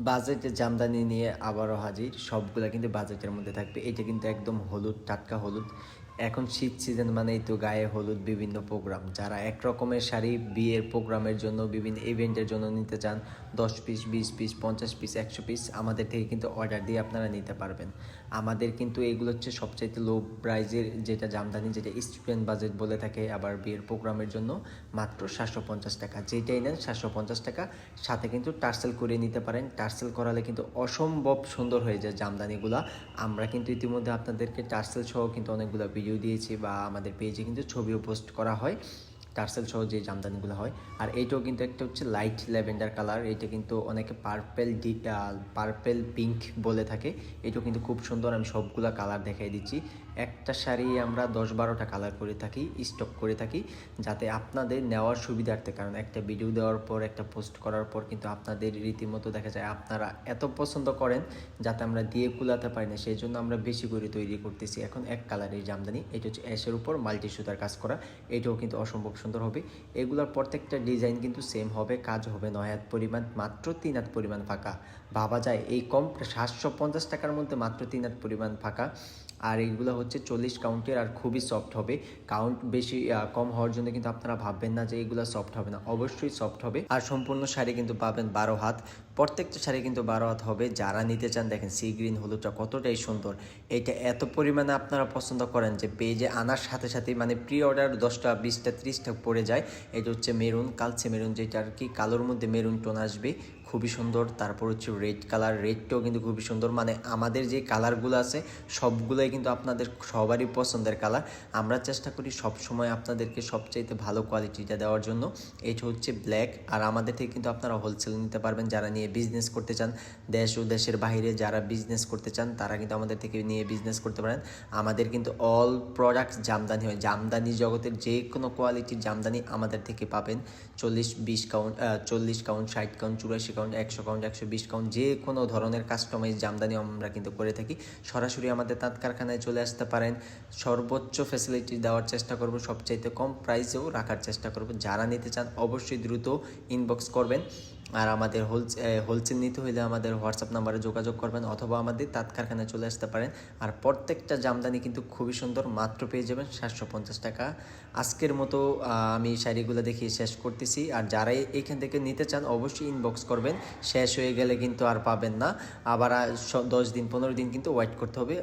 বাজেটের জামদানি নিয়ে আবারও হাজির। সবগুলা কিন্তু বাজেটের মধ্যে থাকবে। এটা কিন্তু একদম হলুদ, টাটকা হলুদ। এখন শীত সিজন মানেই তো গায়ে হলুদ, বিভিন্ন প্রোগ্রাম। যারা এক রকমের শাড়ি বিয়ের প্রোগ্রামের জন্য, বিভিন্ন ইভেন্টের জন্য নিতে চান, 10 পিস, 20 পিস, 50 পিস, 100 পিস আমাদের থেকে কিন্তু অর্ডার দিয়ে আপনারা নিতে পারবেন। আমাদের কিন্তু এগুলো হচ্ছে সবচাইতে লো প্রাইজের যেটা জামদানি, যেটা স্টুডেন্ট বাজেট বলে থাকে। আবার বিয়ের প্রোগ্রামের জন্য মাত্র 750 টাকা, যেটাই নেন 750 টাকা। সাথে কিন্তু টার্সেল করে নিতে পারেন। টার্সেল করালে কিন্তু অসম্ভব সুন্দর হয়ে যায় জামদানিগুলা। আমরা কিন্তু ইতিমধ্যে আপনাদেরকে টার্সেল সহ কিন্তু অনেকগুলো ভিডিও দিয়েছি, বা আমাদের পেজে কিন্তু ছবিও পোস্ট করা হয় টার্সেল সহ যে জামদানিগুলো হয়। আর এইটাও কিন্তু একটা হচ্ছে লাইট ল্যাভেন্ডার কালার, এটা কিন্তু অনেকে পার্পেল পিঙ্ক বলে থাকে। এটাও কিন্তু খুব সুন্দর। আমি সবগুলা কালার দেখাই দিচ্ছি। একটা শাড়ি আমরা 10-12টা কালার করে থাকি, স্টক করে থাকি, যাতে আপনাদের নেওয়ার সুবিধার্থে। কারণ একটা ভিডিও দেওয়ার পর, একটা পোস্ট করার পর কিন্তু আপনাদের রীতিমতো দেখা যায় আপনারা এত পছন্দ করেন, যাতে আমরা দিয়ে কুলাতে পারি না। সেই জন্য আমরা বেশি করে তৈরি করতেছি। এখন এক কালারের জামদানি, এটা হচ্ছে অ্যাশের উপর মাল্টি সুতার কাজ করা। এটাও কিন্তু অসম্ভব সুন্দর হবে। এগুলোর প্রত্যেকটা ডিজাইন কিন্তু সেম হবে, কাজ হবে 9 হাত পরিমাণ, মাত্র 3 হাত পরিমাণ ফাঁকা। ভাবা যায় এই কম 750 টাকার মধ্যে মাত্র 3 হাত পরিমাণ ফাঁকা। আর এইগুলো হচ্ছে 40 কাউন্টের, আর খুবই সফট হবে। কাউন্ট বেশি কম হওয়ার জন্য কিন্তু আপনারা ভাববেন না যে এইগুলো সফট হবে না, অবশ্যই সফট হবে। আর সম্পূর্ণ শাড়ি কিন্তু পাবেন 12 হাত, প্রত্যেকটা শাড়ি কিন্তু 12 হাত হবে। যারা নিতে চান দেখেন সি গ্রিন হলুদটা কতটাই সুন্দর। এটা এত পরিমাণে আপনারা পছন্দ করেন যে পেজে আনার সাথে সাথেই মানে প্রি অর্ডার 10টা, 20টা, 30টা পড়ে যায়। এটা হচ্ছে মেরুন, কালচে মেরুন, যেটা আর কি কালোর মধ্যে মেরুন টোন আসবে, খুবই সুন্দর। তারপর হচ্ছে রেড কালার, রেডটাও কিন্তু খুবই সুন্দর। মানে আমাদের যে কালারগুলো আছে সবগুলোই কিন্তু আপনাদের সবারই পছন্দের কালার। আমরা চেষ্টা করি সবসময় আপনাদেরকে সবচাইতে ভালো কোয়ালিটিটা দেওয়ার জন্য। এটা হচ্ছে ব্ল্যাক। আর আমাদের থেকে কিন্তু আপনারা হোলসেল নিতে পারবেন, যারা নিয়ে বিজনেস করতে চান। দেশ ও দেশের বাইরে যারা বিজনেস করতে চান তারা কিন্তু আমাদের থেকে নিয়ে বিজনেস করতে পারেন। আমাদের কিন্তু অল প্রোডাক্টস জামদানি হয়। জামদানি জগতের যে কোনো কোয়ালিটির জামদানি আমাদের থেকে পাবেন। 40-20 count, 40 count, 60 count, 84 count, 100 count, 120 count, যে কোনো ধরনের কাস্টমাইজ জামদানি আমরা কিন্তু করে থাকি। সরাসরি আমাদের তাঁত কারখানায় চলে আসতে পারেন। সর্বোচ্চ ফ্যাসিলিটি দেওয়ার চেষ্টা করব, সবচাইতে কম প্রাইসেও রাখার চেষ্টা করব। যারা নিতে চান অবশ্যই দ্রুত ইনবক্স করবেন। আর আমাদের হোলসেল নিতে হলে আমাদের হোয়াটসঅ্যাপ নাম্বারে যোগাযোগ করবেন, অথবা আমাদের তাঁত কারখানায় চলে আসতে পারেন। আর প্রত্যেকটা জামদানি কিন্তু খুবই সুন্দর, মাত্র পেয়ে যাবেন 750 টাকা। আজকের মতো আমি শাড়িগুলো দেখিয়ে শেষ করতেছি। আর যারাই এইখান থেকে নিতে চান অবশ্যই ইনবক্স করবেন। শেষ হয়ে গেলে কিন্তু আর পাবেন না, আবার 10 দিন 15 দিন কিন্তু ওয়েট করতে হবে।